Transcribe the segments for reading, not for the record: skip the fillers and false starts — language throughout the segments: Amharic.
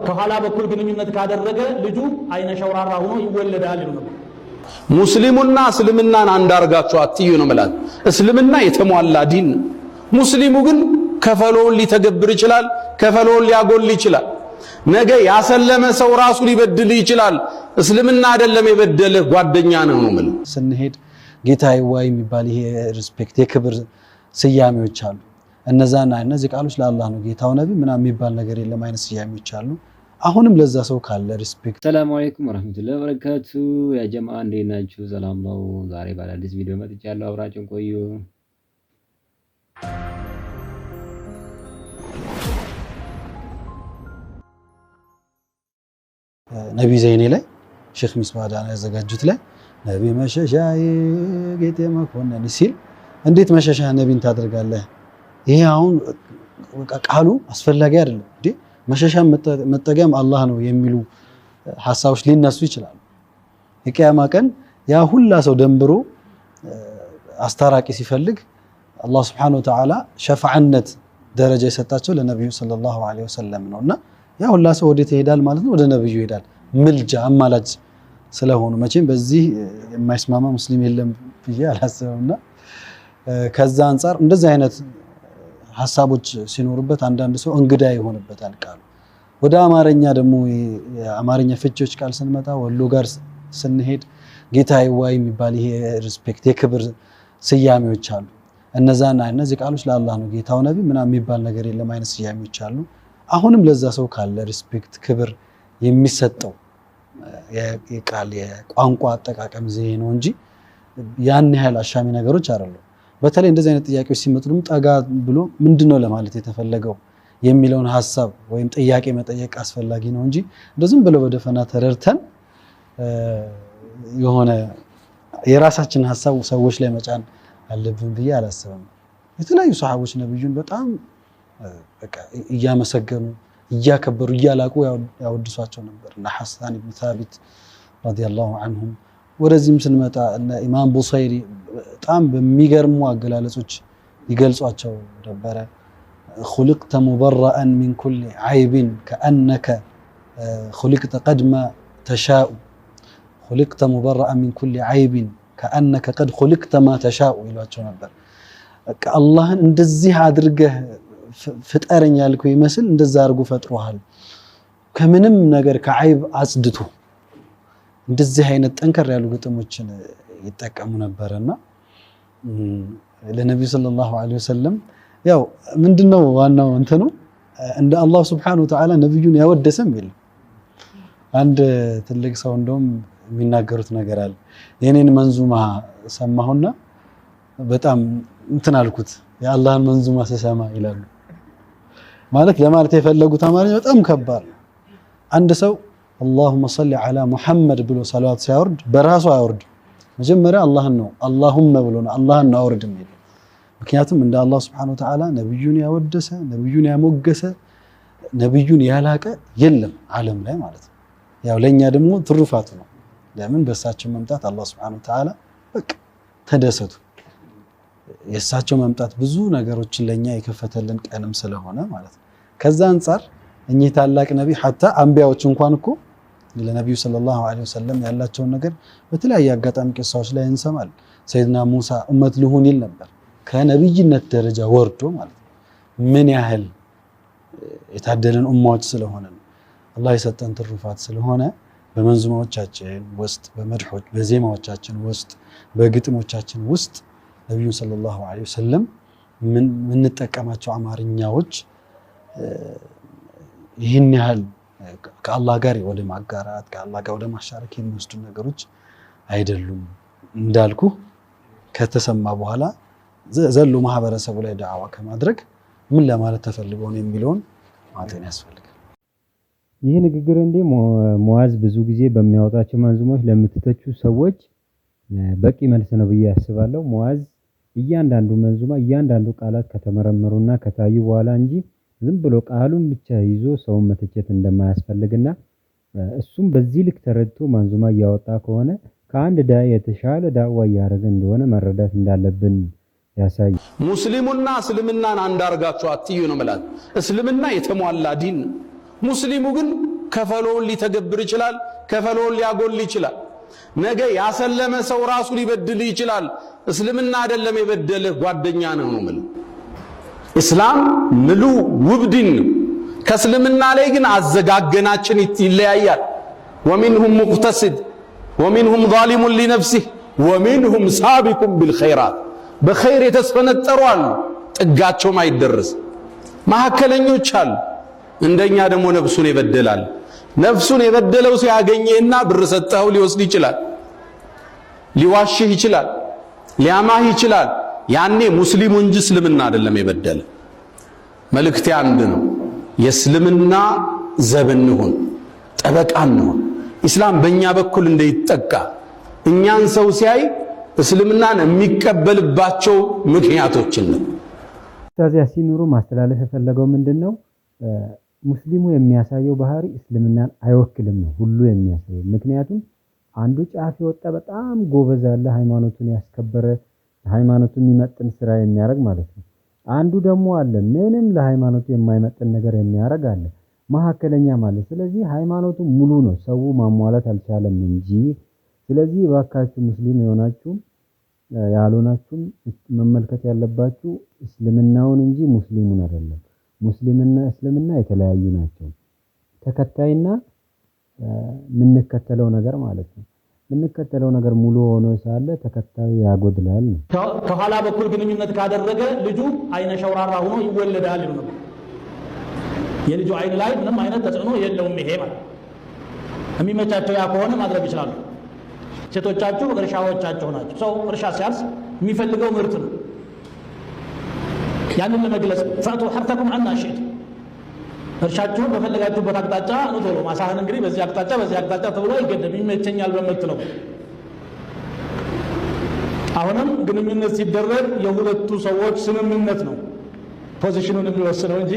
ከኋላ በኩል ግንኙነት ካደረገ ልጁ አይነ ሸውራራ ሆኖ ይወለዳል ነው። ሙስሊሙና እስልምናን አንዳርጋችሁ አትዩ ነው ማለት። እስልምና የተሟላ ዲን፣ ሙስሊሙ ግን ከፈሎን ሊተገብር ይችላል፣ ከፈሎን ሊያጎል ይችላል። ነገ ያሰለመ ሰው ራሱ ሊበድል ይችላል። እስልምና አይደለም የበደለ ጓደኛ ነው ማለት። ስንሄድ ጌታዬ ወይ የሚባል ይሄ ሪስፔክት የክብር ስያሜዎች አሉ። እነዚህ ቃሎች ለአላህ ነው ጌታው ነብይ ምናምን የሚባል ነገር የለም አይነት ስያሜዎች አሉ። አሁንም ለዛ ሰው ካለ ሪስፔክት። ሰላም አለይኩም ወራህመቱላሂ ወበረካቱ። ያ ጀማዓ እንዴት ናችሁ? ሰላም ነው። ዛሬ ባለአዲስ ቪዲዮ መጥቻለሁ። አብራችሁን ቆዩ። ነቢ ዘይኔ ላይ ሼክ ሚስባህ ዳና ያዘጋጁት ላይ ነቢ መሸሻዬ ጌጤ መኮንን ሲል እንዴት መሸሻ ነቢን ታደርጋለህ? ይሄ አሁን ቃሉ አስፈላጊ አይደለም እንዴ? መሸሻ መጠገም አላህ ነው የሚሉ ሐሳቦች ሊነሱ ይችላሉ። የቂያማ ቀን ያ ሁላ ሰው ደንብሮ አስታራቂ ሲፈልግ አላህ Subhanahu Wa Ta'ala ሸፋዓነት ደረጃ የሰጣቸው ለነብዩ ሰለላሁ ዐለይሂ ወሰለም ነውና ያ ሁላ ሰው ወዴት ይሄዳል ማለት ነው? ወደ ነብዩ ይሄዳል። ምልጃ አማላጅ ስለሆኑ መቼም በዚህ የማይስማማ ሙስሊም የለም ብዬ አላስብምና ከዛ አንፃር እንደዚህ አይነት ሐሳቦች ሲኖርበት አንዳንድ ሰው እንግዳ ይሆንበታል ቃሉ። ወደ አማርኛ ደግሞ የአማርኛ ፍቺዎች ቃል ስንመጣ ወሎ ጋር ስንሄድ ጌታዬ ወይ የሚባል ይሄ ሪስፔክት የክብር ስያሜዎች አሉ። እነዚህ ቃሎች ለአላህ ነው ጌታው ነብይ ምናምን የሚባል ነገር የለም አይነት ስያሜዎች አሉ። አሁንም ለዛ ሰው ካለ ሪስፔክት ክብር የሚሰጠው የቃል የቋንቋ አጠቃቀም ዘዬ ነው እንጂ ያን ያህል አሻሚ ነገሮች አይደሉም። በተለይ እንደዚህ አይነት ጥያቄዎች ሲመጡ ደግሞ ጠጋ ብሎ ምንድነው ለማለት የተፈለገው የሚለውን ሐሳብ ወይም ጥያቄ መጠየቅ አስፈላጊ ነው እንጂ እንደዚህም ብለው በደፈና ተረድተን የሆነ የራሳችን ሐሳብ ሰዎች ላይ መጫን አለብን ብዬ አላስብም። የተለያዩ ሰሃቦች ነብዩን በጣም በቃ እያመሰገኑ እያከበሩ እያላቁ ያወድሷቸው ነበር እና ሐሰን ኢብኑ ታቢት ረዲየላሁ ዐንሁም። ወደዚህም ስንመጣ እና ኢማም ቡሰይሪ በጣም በሚገርሙ አገላለጾች ይገልጿቸው ነበር። خلقت مبرئا من كل عيب كأنك خلقت قد ما تشاء خلقت مبرئا من كل عيب كأنك قد خلقت ما تشاء ይሏቸው ነበር። አላህን እንደዚህ አድርገህ ፍጠረኝ ያልኩ ይመስል እንደዛ አድርጎ ፈጥሮሃል ከምንም ነገር ከዓይብ አጽድቶ እንደዚህ አይነት ጠንከር ያሉ ግጥሞችን ይጠቀሙ ነበርና ለነብዩ ሰለላሁ ዐለይሂ ወሰለም ያው ምንድነው ዋናው እንትኑ እንደ አላህ Subhanahu Wa Ta'ala ነብዩን ያወደሰም የለም። አንድ ትልቅ ሰው እንደውም የሚናገሩት ነገር አለ። የኔን መንዙማ ሰማሁና በጣም እንትን አልኩት የአላህን መንዙማ ሰሰማ ይላሉ። ማለት ለማለት የፈለጉት አማርኛ በጣም ከባድ ነው። አንድ ሰው اللهم صل على محمد ብሎ ሰላዋት ሲያወርድ በራሱ አያወርድ። መጀመሪያ አላህን ነው اللهم ብሎ ነው አላህን ነው አውርድ የሚለው። ምክንያቱም እንደ አላህ Subhanahu Wa Ta'ala ነብዩን ያወደሰ ነብዩን ያሞገሰ ነብዩን ያላቀ የለም ዓለም ላይ ማለት ነው። ያው ለኛ ደግሞ ትሩፋቱ ነው። ለምን በእሳቸው መምጣት አላህ Subhanahu Wa Ta'ala በቃ ተደሰቱ። የእሳቸው መምጣት ብዙ ነገሮችን ለኛ የከፈተልን ቀንም ስለሆነ ማለት ነው። ከዛ አንፃር እኚህ ታላቅ ነብይ ሐታ አንቢያዎች እንኳን እኮ ለነብዩ ሰለላሁ ዐለይሂ ወሰለም ያላቸውን ነገር በተለያየ አጋጣሚ ቂሳዎች ላይ እንሰማለን። ሰይድና ሙሳ ኡመት ልሁን ይል ነበር ከነብይነት ደረጃ ወርዶ ማለት ነው። ምን ያህል የታደለን ኡማዎች ስለሆነ አላህ የሰጠን ትሩፋት ስለሆነ በመንዙማዎቻችን ውስጥ በመድሖች በዜማዎቻችን ውስጥ በግጥሞቻችን ውስጥ ነብዩ ሰለላሁ ዐለይሂ ወሰለም ምን ተጠቀማቸው አማርኛዎች ይህን ያህል ከአላህ ጋር ወደ ማጋራት ከአላህ ጋር ወደ ማሻረክ የሚወስዱ ነገሮች አይደሉም። እንዳልኩ ከተሰማ በኋላ ዘሎ ማህበረሰቡ ላይ ዳዕዋ ከማድረግ ምን ለማለት ተፈልጎ ነው የሚለውን ማጤን ያስፈልጋል። ይህ ንግግር እንደ ሙአዝ ብዙ ጊዜ በሚያወጣቸው መንዙሞች ለምትተቹ ሰዎች በቂ መልስ ነው ብዬ አስባለሁ። ሙአዝ እያንዳንዱ መንዙማ እያንዳንዱ ቃላት ከተመረመሩና ከታዩ በኋላ እንጂ ዝም ብሎ ቃሉን ብቻ ይዞ ሰውን መተቸት እንደማያስፈልግና እሱም በዚህ ልክ ተረድቶ መንዙማ ያወጣ ከሆነ ከአንድ ዳኢ የተሻለ ዳዕዋ ያደረገ እንደሆነ መረዳት እንዳለብን ያሳይ። ሙስሊሙና እስልምናን አንዳርጋችሁ አትዩ ነው ማለት። እስልምና የተሟላ ዲን፣ ሙስሊሙ ግን ከፈሎውን ሊተገብር ይችላል፣ ከፈሎውን ሊያጎል ይችላል። ነገ ያሰለመ ሰው ራሱ ሊበድል ይችላል። እስልምና አይደለም የበደልህ ጓደኛ ነው ማለት። እስላም ምሉ ውብ ዲን ነው። ከእስልምና ላይ ግን አዘጋገናችን ይለያያል። ወሚንሁም ሙቅተሲድ ወሚንሁም ዛሊሙን ሊነፍሲህ ወሚንሁም ሳቢቁን ቢልኸይራት በኸይር የተስፈነጠሩ አሉ፣ ጥጋቸውም አይደረስ። መካከለኞች አሉ። እንደኛ ደግሞ ነፍሱን ይበደላል። ነፍሱን የበደለው ሲያገኘህና ብር ሰጠኸው ሊወስድ ይችላል፣ ሊዋሽህ ይችላል፣ ሊያማህ ይችላል። ያኔ ሙስሊሙ እንጂ እስልምና አይደለም የበደለ። መልእክቴ አንድ ነው። የእስልምና ዘብ እንሁን፣ ጠበቃ እንሁን። ኢስላም በእኛ በኩል እንደይጠቃ እኛን ሰው ሲያይ እስልምናን የሚቀበልባቸው ምክንያቶችን ነው። ኡስታዝ ያሲን ኑሩ ማስተላለፍ የፈለገው ምንድነው? ሙስሊሙ የሚያሳየው ባህሪ እስልምናን አይወክልም ነው ሁሉ የሚያሳየው። ምክንያቱም አንዱ ጫፍ የወጣ በጣም ጎበዝ አለ፣ ሃይማኖቱን ያስከበረ ሃይማኖቱን የሚመጥን ስራ የሚያደርግ ማለት ነው። አንዱ ደግሞ አለ ምንም ለሃይማኖቱ የማይመጥን ነገር የሚያደርግ አለ፣ መካከለኛ ማለት። ስለዚህ ሃይማኖቱ ሙሉ ነው፣ ሰው ማሟላት አልቻለም እንጂ። ስለዚህ እባካችሁ ሙስሊም የሆናችሁ ያልሆናችሁም መመልከት ያለባችሁ እስልምናውን እንጂ ሙስሊሙን አይደለም። ሙስሊምና እስልምና የተለያዩ ናቸው። ተከታይና የምንከተለው ነገር ማለት ነው። የምንከተለው ነገር ሙሉ ሆኖ ሳለ ተከታዩ ያጎድላል ነው። ከኋላ በኩል ግንኙነት ካደረገ ልጁ አይነ ሸውራራ ሆኖ ይወለዳል ነው። የልጁ አይን ላይ ምንም አይነት ተጽዕኖ የለውም። ይሄ ማለት የሚመቻቸው ያ ከሆነ ማድረግ ይችላሉ። ሴቶቻችሁ እርሻዎቻቸው ናቸው። ሰው እርሻ ሲያርስ የሚፈልገው ምርት ነው። ያንን ለመግለጽ ፈቱ ሐርተኩም አና ሽት እርሻችሁን በፈለጋችሁበት አቅጣጫ ነው ቶሎ ማሳህን እንግዲህ በዚህ አቅጣጫ ተብሎ አይገደም። ይመቸኛል በመትለው አሁንም ግንኙነት ሲደረግ የሁለቱ ሰዎች ስምምነት ነው ፖዚሽኑን የሚወስነው እንጂ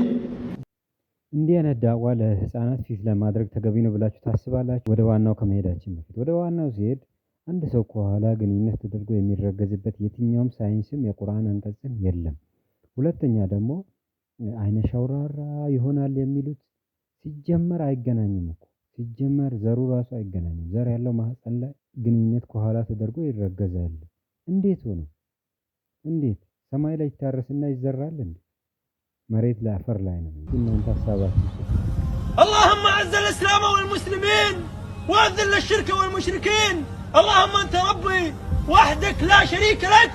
እንዲህ አይነት ዳዕዋ ለህፃናት ፊት ለማድረግ ተገቢ ነው ብላችሁ ታስባላችሁ? ወደ ዋናው ከመሄዳችን በፊት ወደ ዋናው ሲሄድ አንድ ሰው ከኋላ ግንኙነት ተደርጎ የሚረገዝበት የትኛውም ሳይንስም የቁርአን አንቀጽም የለም። ሁለተኛ ደግሞ አይነ ሸውራራ ይሆናል የሚሉት ሲጀመር አይገናኝም እኮ። ሲጀመር ዘሩ ራሱ አይገናኝም። ዘር ያለው ማህፀን ላይ ግንኙነት ከኋላ ተደርጎ ይረገዛል። እንዴት ሆኖ? እንዴት ሰማይ ላይ ይታረስና ይዘራል እንዴ? መሬት ላይ አፈር ላይ ነው። እናንተ ሐሳባችሁ اللهم اعز الاسلام والمسلمين واذل الشرك والمشركين اللهم انت ربي وحدك لا شريك لك